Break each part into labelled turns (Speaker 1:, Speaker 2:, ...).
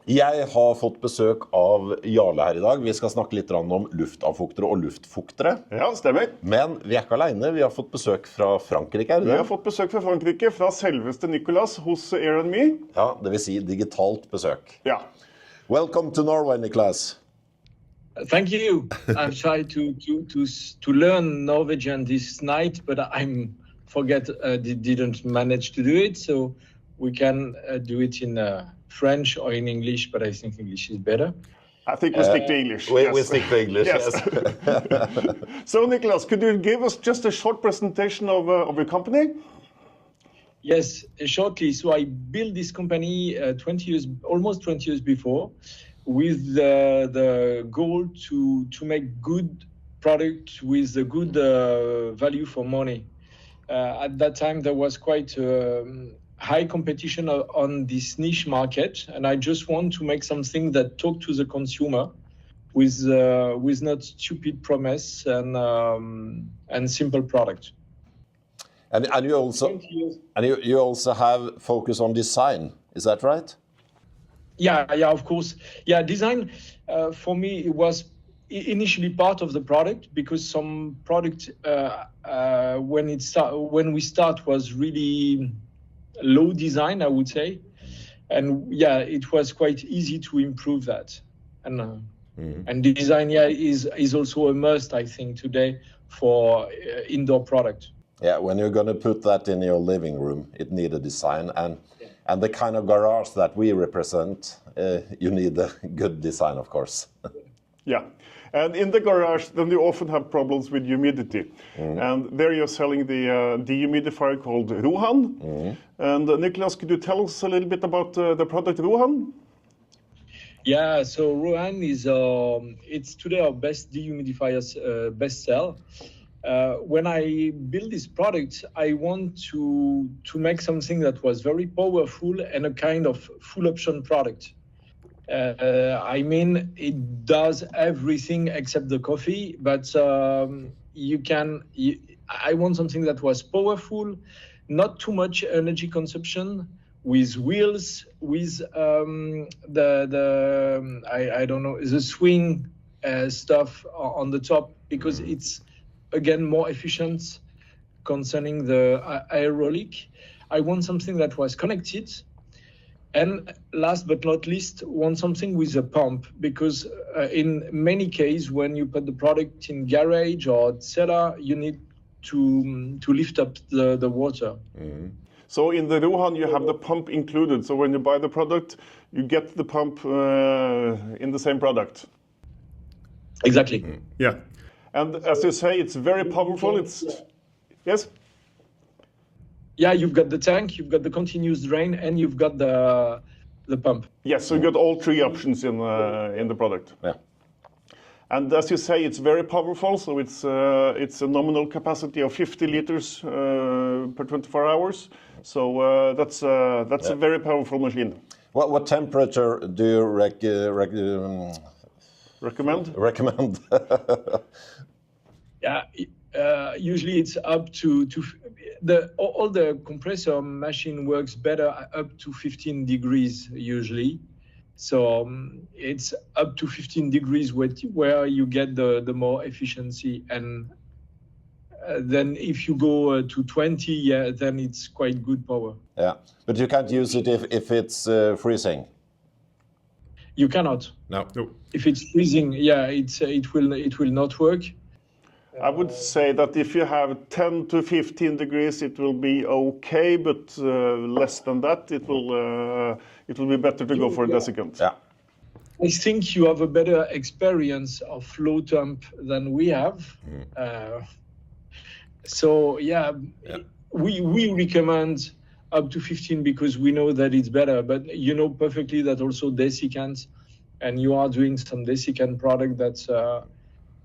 Speaker 1: Jeg har fått besøk av Jarle her I dag. Vi skal snakke litt om luftavfuktere og luftfuktere.
Speaker 2: Ja, stemmer.
Speaker 1: Men vi ikke alene. Vi har fått besøk fra Frankrike, det?
Speaker 2: Vi har fått besøk fra Frankrike, fra selveste Nicolas hos air&me.
Speaker 1: Ja, det vil si digitalt besøk.
Speaker 2: Ja.
Speaker 1: Welcome to Norway, Nicolas.
Speaker 3: Thank you. I've tried to learn Norwegian this night, but didn't manage to do it. So we can do it in French or in English, but I think English is better.
Speaker 2: I think we stick to English.
Speaker 1: We stick to English, yes.
Speaker 2: So, Nicolas, could you give us just a short presentation of your company?
Speaker 3: Yes, shortly. So I built this company almost 20 years before, with the goal to make good product with a good value for money. At that time, there was quite high competition on this niche market, and I just want to make something that talk to the consumer with not stupid promise and simple product.
Speaker 1: And you also have focus on design, is that right?
Speaker 3: Yeah, of course. Yeah, design for me it was initially part of the product, because some product when we start was really low design, I would say, and yeah, it was quite easy to improve that. And design, is also a must, I think, today for indoor product.
Speaker 1: Yeah, when you're going to put that in your living room, it needs a design, and the kind of garage that we represent, you need a good design, of course.
Speaker 2: Yeah, and in the garage, then you often have problems with humidity. And there you're selling the dehumidifier called Rohan. And Nicolas, could you tell us a little bit about the product Rohan?
Speaker 3: Yeah, so Rohan is it's today our best dehumidifier's best sell. When I built this product, I want to make something that was very powerful and a kind of full option product. I mean, it does everything except the coffee, but I want something that was powerful, not too much energy consumption, with wheels, with the swing stuff on the top, because it's again more efficient concerning the aerolic. I want something that was connected. And last but not least, want something with a pump, because in many cases, when you put the product in garage or cellar, you need to lift up the water.
Speaker 2: So in the Rohan, you have the pump included. So when you buy the product, you get the pump in the same product.
Speaker 3: Exactly.
Speaker 2: Yeah. And as you say, it's very powerful. Yes?
Speaker 3: Yeah, you've got the tank, you've got the continuous drain, and you've got the pump.
Speaker 2: Yes, so you got all three options in the product.
Speaker 1: Yeah.
Speaker 2: And as you say, it's very powerful. So it's a nominal capacity of 50 liters per 24 hours. So that's a very powerful machine.
Speaker 1: What temperature do you
Speaker 2: recommend?
Speaker 1: Recommend.
Speaker 3: Yeah. Usually it's up to all the compressor machine works better up to 15 degrees usually. So it's up to 15 degrees where you get the more efficiency, and then if you go to 20, then it's quite good power.
Speaker 1: Yeah, but you can't use it if it's freezing.
Speaker 3: You cannot.
Speaker 1: No.
Speaker 3: If it's freezing, it will not work.
Speaker 2: I would say that if you have 10 to 15 degrees, it will be okay, but less than that, it will be better to go for a desiccant.
Speaker 1: Yeah.
Speaker 3: I think you have a better experience of low temp than we have. We recommend up to 15 because we know that it's better, but you know perfectly that also desiccant, and you are doing some desiccant product that's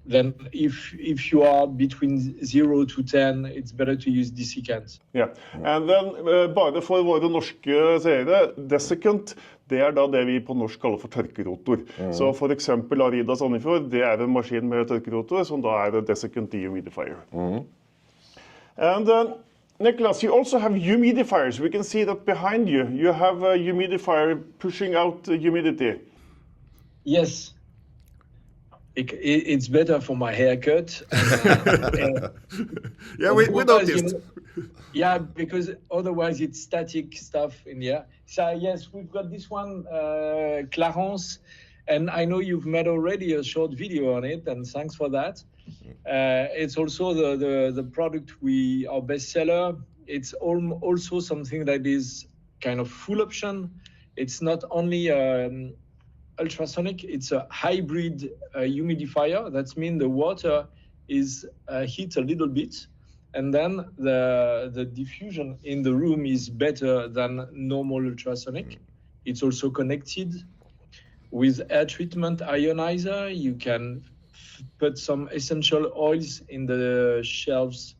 Speaker 3: then if you are between 0 to 10, it's better to use desiccant.
Speaker 2: Yeah, and then bare for våre norske seere, desiccant, det da det vi på norsk kaller for tørkerotor. Så for eksempel Arida Sandefjord, det en maskin med tørkerotor, som da det desiccant dehumidifier. And Nicolas, you also have humidifiers. We can see that behind you. You have a humidifier pushing out the humidity.
Speaker 3: Yes. It's better for my haircut.
Speaker 4: Yeah, we noticed.
Speaker 3: You know, yeah, because otherwise it's static stuff in here. So yes, we've got this one, Clarence, and I know you've made already a short video on it, and thanks for that. It's also the product our bestseller. It's also something that is kind of full option. It's not only ultrasonic, it's a hybrid humidifier. That means the water is heat a little bit, and then the diffusion in the room is better than normal ultrasonic. It's also connected with air treatment ionizer. You can put some essential oils in the shelves.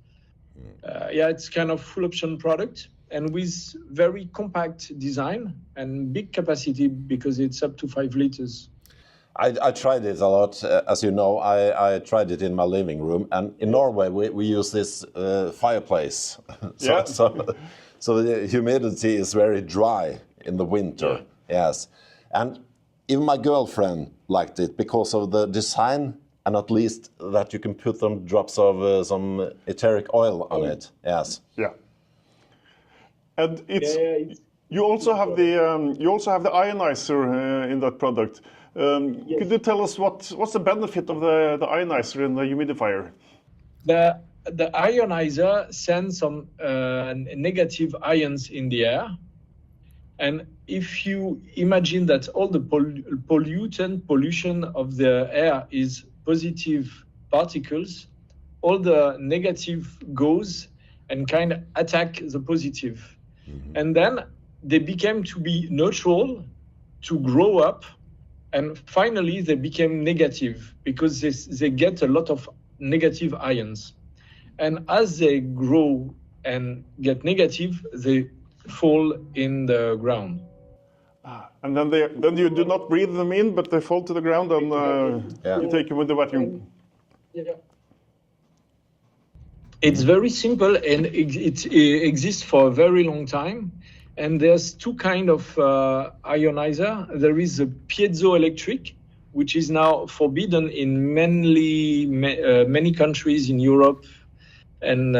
Speaker 3: Yeah, it's kind of full option product, and with very compact design and big capacity because it's up to 5 liters.
Speaker 1: I tried it a lot. As you know, I tried it in my living room, and in Norway we use this fireplace. So the humidity is very dry in the winter. Yes, and even my girlfriend liked it because of the design, and at least that you can put some drops of some etheric oil on it. Yes.
Speaker 2: Yeah. And you also have the ionizer in that product.
Speaker 3: Yes.
Speaker 2: Could you tell us what's the benefit of the ionizer in the humidifier?
Speaker 3: The ionizer sends some negative ions in the air, and if you imagine that all the pollution of the air is positive particles, all the negative goes and kind of attack the positive. And then they became to be neutral, to grow up, and finally they became negative because they get a lot of negative ions. And as they grow and get negative, they fall in the ground.
Speaker 2: And then you do not breathe them in, but they fall to the ground, and you take them with the vacuum.
Speaker 3: Yeah. It's very simple, and it exists for a very long time. And there's two kind of ionizer. There is a piezoelectric, which is now forbidden in many countries in Europe, and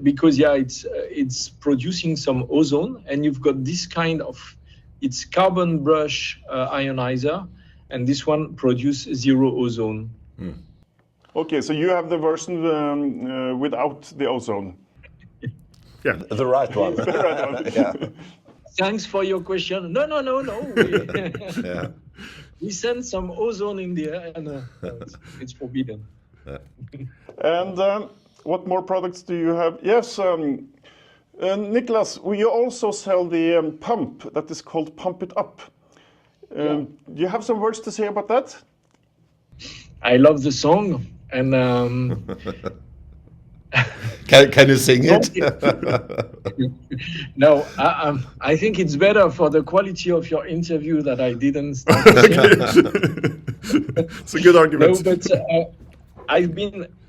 Speaker 3: because it's producing some ozone. And you've got this kind of, it's carbon brush ionizer, and this one produces zero ozone.
Speaker 2: Okay, so you have the version without the ozone.
Speaker 4: Yeah,
Speaker 1: the right one.
Speaker 2: The right one.
Speaker 1: Yeah.
Speaker 3: Thanks for your question. No.
Speaker 1: Yeah.
Speaker 3: We send some ozone in the air, and it's forbidden.
Speaker 1: Yeah.
Speaker 2: And what more products do you have? Yes, Nicolas, you also sell the pump that is called Pump It Up. Do you have some words to say about that?
Speaker 3: I love the song, and
Speaker 1: Can you sing it?
Speaker 3: no, I think it's better for the quality of your interview that I didn't start.
Speaker 4: It's a good argument.
Speaker 3: No, but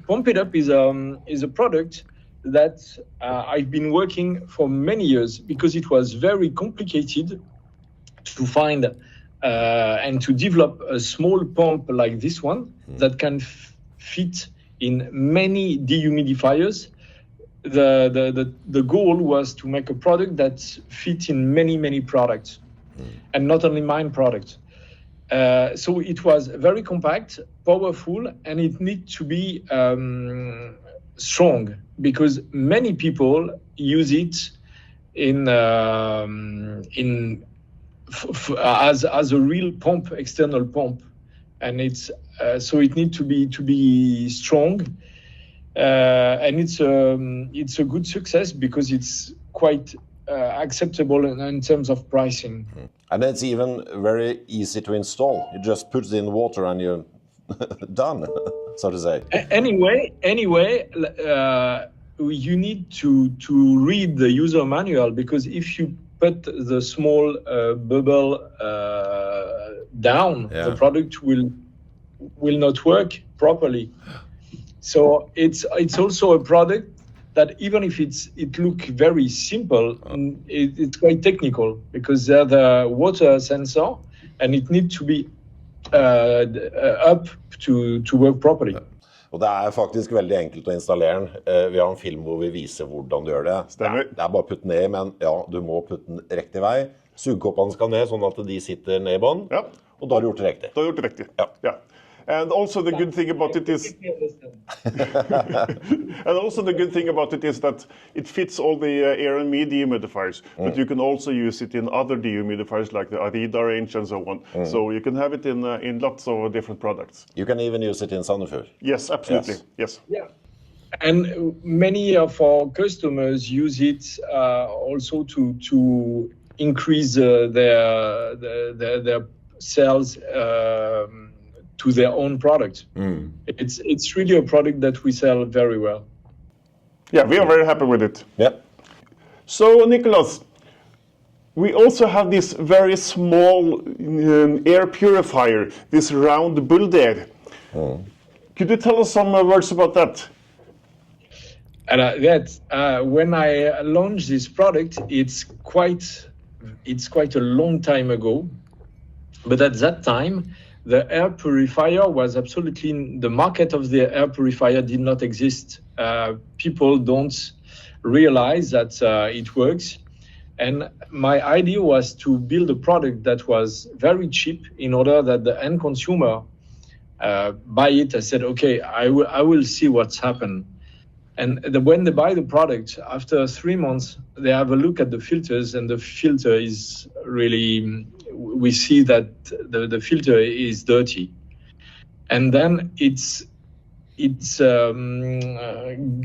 Speaker 3: Pump It Up is a product that I've been working for many years because it was very complicated to find and to develop a small pump like this one that can fit in many dehumidifiers. The goal was to make a product that fit in many products, and not only mine product. So it was very compact, powerful, and it needs to be strong because many people use it as a real pump, external pump, and it's so it needs to be strong, and it's a good success because it's quite acceptable in terms of pricing.
Speaker 1: And it's even very easy to install. You just put it in water and you're done, so to say.
Speaker 3: Anyway, you need to read the user manual, because if you put the small bubble down, the product will not work properly. So it's also a product that even if it look very simple, it's quite technical because they're the water sensor and it needs to be up to work properly.
Speaker 1: Og det er faktisk veldig enkelt å installere den. Vi har en film hvor vi viser hvordan du gjør det.
Speaker 2: Stemmer.
Speaker 1: Det er bare å putte ned, men ja, du må putte den riktig vei. Sugkoppene skal ned sånn at de sitter ned i bånd, og da har du gjort det riktig.
Speaker 2: Da har du gjort det riktig. Ja. And also the good thing about it is that it fits all the air&me dehumidifiers, but you can also use it in other dehumidifiers like the Arida range and so on. So you can have it in lots of different products.
Speaker 1: You can even use it in Sandefjord.
Speaker 2: Yes, absolutely. Yes.
Speaker 3: Yeah. And many of our customers use it also to increase their sales to their own product. It's really a product that we sell very well.
Speaker 2: Yeah, we are very happy with it.
Speaker 1: Yeah.
Speaker 2: So, Nicolas, we also have this very small air purifier, this round Buldair. Could you tell us some words about that?
Speaker 3: When I launched this product, it's quite a long time ago, but at that time, the air purifier was the market of the air purifier did not exist. People don't realize that it works. And my idea was to build a product that was very cheap in order that the end consumer buy it. I said, okay, I will see what's happened. And when they buy the product, after 3 months, they have a look at the filters, and the filter is really, we see that the filter is dirty. And then it's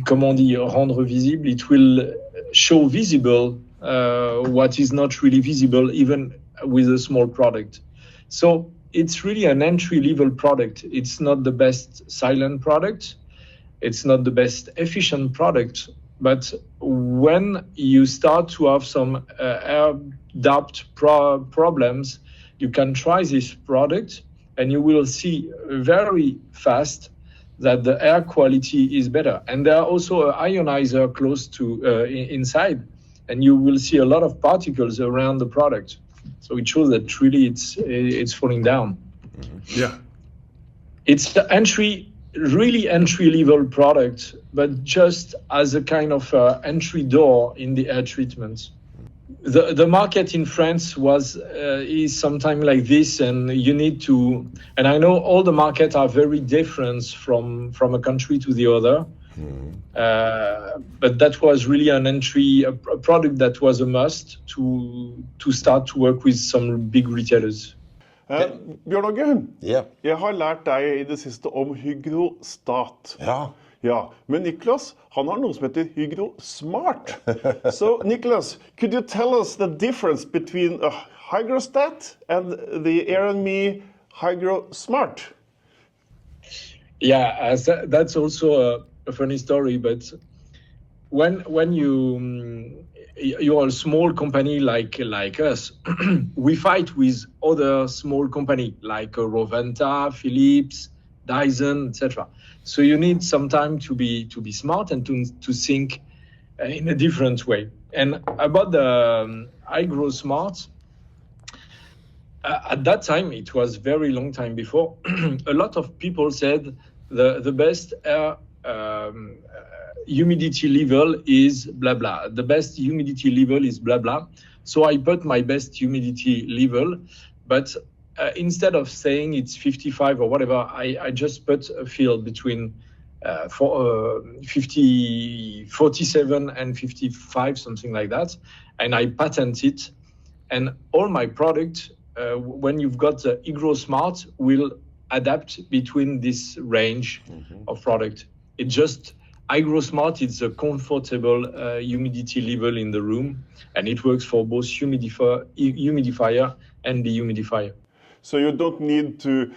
Speaker 3: comment dire, rendre visible, it will show visible what is not really visible even with a small product. So it's really an entry-level product. It's not the best silent product. It's not the best efficient product, but when you start to have some air duct problems, you can try this product and you will see very fast that the air quality is better. And there are also an ionizer close to inside, and you will see a lot of particles around the product. So it shows that really it's falling down.
Speaker 2: Yeah.
Speaker 3: It's the really entry-level product, but just as a kind of entry door in the air treatment. The market in France is sometimes like this, and you need to. And I know all the markets are very different from a country to the other. But that was really an entry, a product that was a must to start to work with some big retailers.
Speaker 2: Bjørn Aage,
Speaker 1: Yeah.
Speaker 2: jeg har lært deg i det siste om hygrostat.
Speaker 1: Ja.
Speaker 2: Men Nicolas, han har noe som heter hygrosmart. So, Nicolas, could you tell us the difference between a hygrostat and the air&me hygrosmart?
Speaker 3: Yeah, that's also a funny story, but when you're a small company like us, we fight with other small company like Roventa, Philips, Dyson, etc. So you need some time to be smart and to think in a different way. And about the hygrosmart, at that time, it was very long time before, a lot of people said the best air humidity level is blah blah. The best humidity level is blah blah. So I put my best humidity level, but instead of saying it's 55 or whatever, I just put a field between 47 and 55, something like that, and I patent it. And all my product, when you've got the hygrosmart, will adapt between this range of product. It just hygrosmart is a comfortable humidity level in the room, and it works for both humidifier and dehumidifier.
Speaker 2: So you don't need to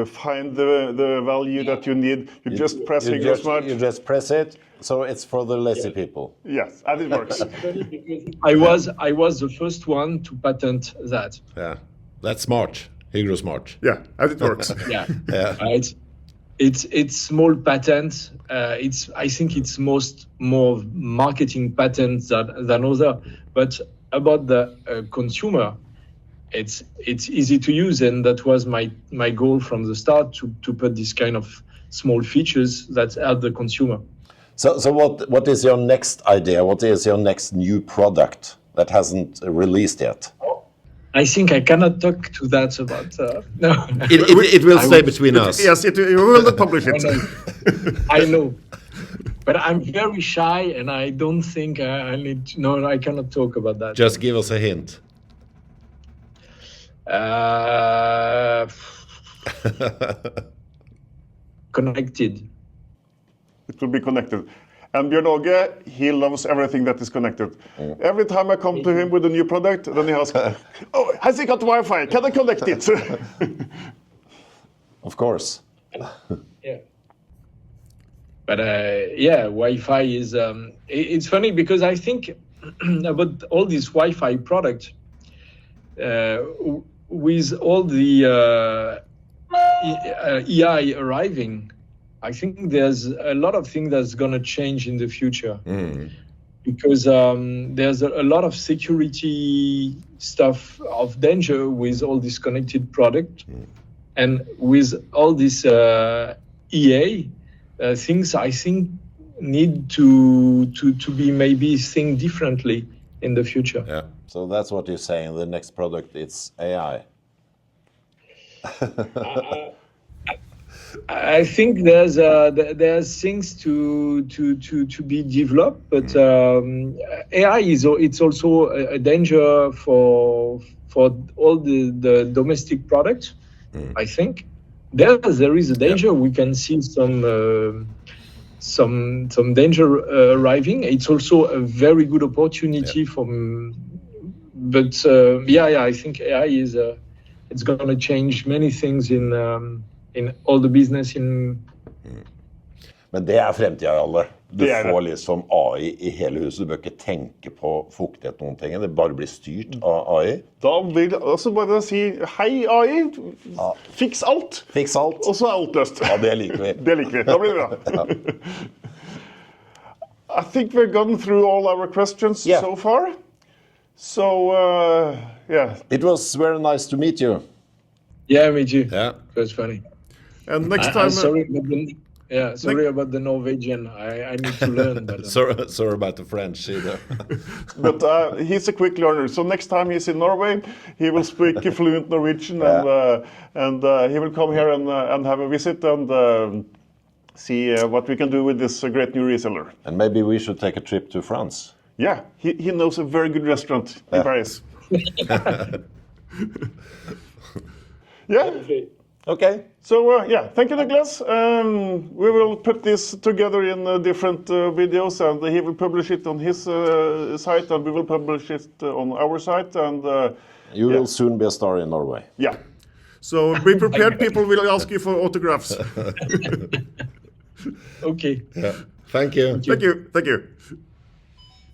Speaker 2: find the value that you need. You just press hygrosmart.
Speaker 1: You just press it. So it's for the lazy people.
Speaker 2: Yes, and it works.
Speaker 3: I was the first one to patent that.
Speaker 1: Yeah, that's smart. Hygrosmart.
Speaker 2: Yeah, and it works.
Speaker 3: Yeah. Right. it's small patents. I think it's more marketing patents than other. But about the consumer, it's easy to use, and that was my goal from the start to put this kind of small features that help the consumer.
Speaker 1: So what is your next idea? What is your next new product that hasn't released yet?
Speaker 3: I think I cannot talk to that about. No,
Speaker 5: It will stay between us.
Speaker 4: Yes, we will not publish it.
Speaker 3: I know, but I'm very shy, and I don't think I need. No, I cannot talk about that.
Speaker 5: Just give us a hint.
Speaker 3: Connected.
Speaker 2: It will be connected. And Bjørn Aage, he loves everything that is connected. Every time I come to him with a new product, then he asks, "Oh, has he got Wi-Fi? Can I connect it?"
Speaker 1: Of course.
Speaker 3: Yeah. But Wi-Fi is. It's funny because I think about all these Wi-Fi products, with all the AI arriving, I think there's a lot of things that's going to change in the future. Because there's a lot of security stuff of danger with all this connected product, and with all this EA things, I think need to be maybe think differently in the future.
Speaker 1: Yeah. So that's what you're saying. The next product is AI.
Speaker 3: I think there's things to be developed, but AI it's also a danger for all the domestic products. I think there is a danger. We can see some danger arriving. It's also a very good opportunity but I think AI is it's going to change many things in all the business in.
Speaker 1: Men det fremtiden, Jarle. Du får liksom AI i hele huset. Du bør ikke tenke på fuktighet noen ting. Det bare blir styrt av AI.
Speaker 2: Da vil jeg også bare si, hei AI, fiks alt.
Speaker 1: Fiks alt.
Speaker 2: Og så alt løst.
Speaker 1: Ja, det liker vi.
Speaker 2: Det liker vi, da blir det bra. I think we've gone through all our questions so far. So,
Speaker 1: It was very nice to meet you.
Speaker 3: Yeah, me too.
Speaker 5: Yeah.
Speaker 3: It was funny.
Speaker 4: And next time...
Speaker 3: Sorry about the Norwegian. I need to learn. But,
Speaker 5: sorry about the French either.
Speaker 2: But he's a quick learner. So next time he's in Norway, he will speak fluent Norwegian, and he will come here and have a visit and see what we can do with this great new reseller.
Speaker 1: And maybe we should take a trip to France.
Speaker 2: Yeah, he knows a very good restaurant in Paris. Yeah.
Speaker 1: Okay.
Speaker 2: So, thank you, Nicolas. We will put this together in different videos, and he will publish it on his site, and we will publish it on our site. And
Speaker 1: you will soon be a star in Norway.
Speaker 2: Yeah.
Speaker 4: So be prepared, people will ask you for autographs.
Speaker 3: Okay.
Speaker 5: Yeah. Thank you.
Speaker 4: Thank you.